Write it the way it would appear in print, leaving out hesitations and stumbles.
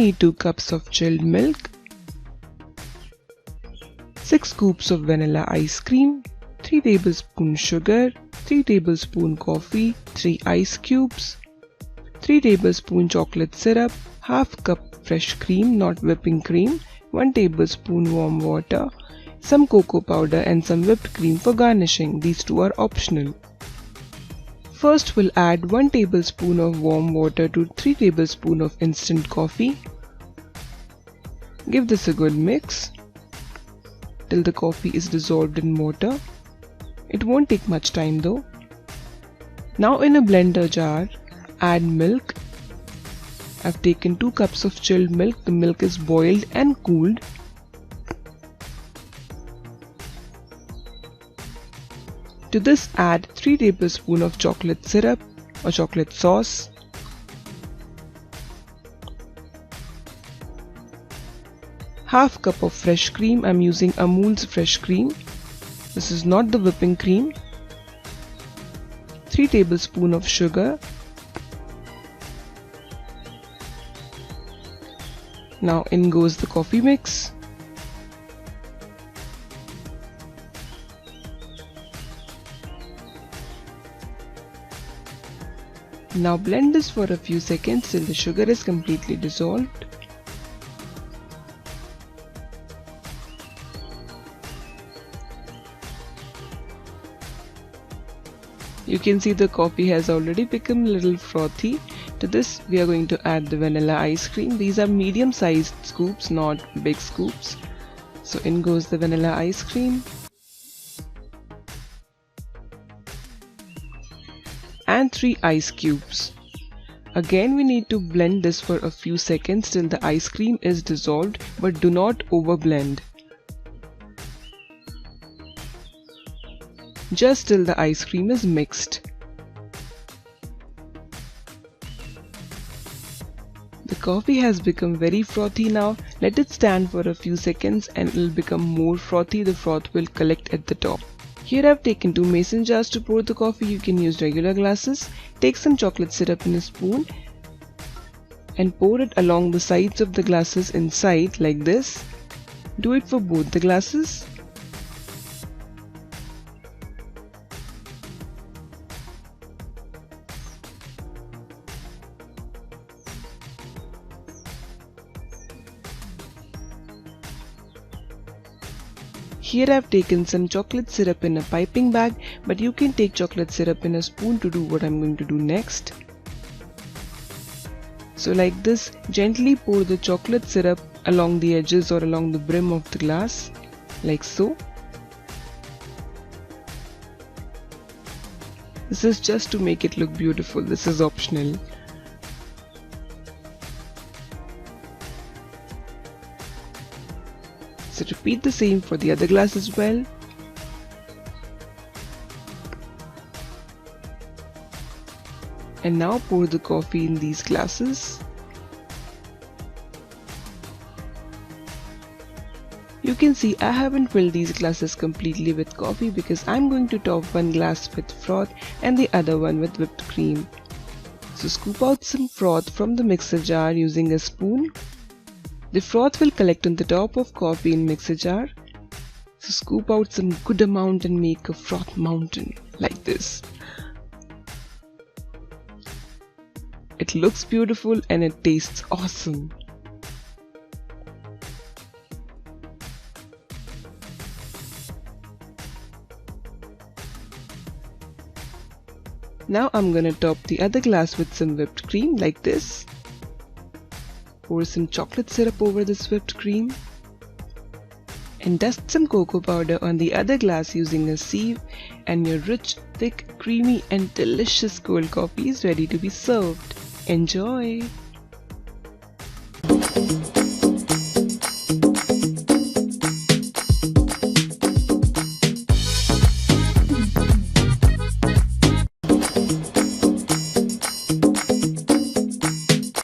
need 2 cups of chilled milk, 6 scoops of vanilla ice cream, 3 tablespoons sugar, 3 tablespoons coffee, 3 ice cubes, 3 tablespoons chocolate syrup, half cup fresh cream, not whipping cream, 1 tablespoon warm water, some cocoa powder and some whipped cream for garnishing. These two are optional. First we'll add 1 tablespoon of warm water to 3 tablespoons of instant coffee. Give this a good mix till the coffee is dissolved in water. It won't take much time though. Now in a blender jar, add milk. I've taken 2 cups of chilled milk. The milk is boiled and cooled. To this add 3 tablespoons of chocolate syrup or chocolate sauce. Half cup of fresh cream. I'm using Amul's fresh cream. This is not the whipping cream. 3 tablespoons of sugar. Now in goes the coffee mix. Now blend this for a few seconds till the sugar is completely dissolved. You can see the coffee has already become a little frothy. To this we are going to add the vanilla ice cream. These are medium sized scoops, not big scoops. So in goes the vanilla ice cream. And 3 ice cubes. Again we need to blend this for a few seconds till the ice cream is dissolved, but do not over blend. Just till the ice cream is mixed. The coffee has become very frothy now. Let it stand for a few seconds and it will become more frothy. The froth will collect at the top. Here I've taken 2 mason jars to pour the coffee. You can use regular glasses. Take some chocolate syrup in a spoon and pour it along the sides of the glasses inside like this. Do it for both the glasses. Here I have taken some chocolate syrup in a piping bag, but you can take chocolate syrup in a spoon to do what I'm going to do next. So like this, gently pour the chocolate syrup along the edges or along the brim of the glass, like so. This is just to make it look beautiful. This is optional. So repeat the same for the other glass as well. And now pour the coffee in these glasses. You can see I haven't filled these glasses completely with coffee because I'm going to top one glass with froth and the other one with whipped cream. So scoop out some froth from the mixer jar using a spoon. The froth will collect on the top of coffee in mixer jar. So scoop out some good amount and make a froth mountain like this. It looks beautiful and it tastes awesome. Now I'm gonna top the other glass with some whipped cream like this. Pour some chocolate syrup over this whipped cream and dust some cocoa powder on the other glass using a sieve, and your rich, thick, creamy and delicious cold coffee is ready to be served. Enjoy!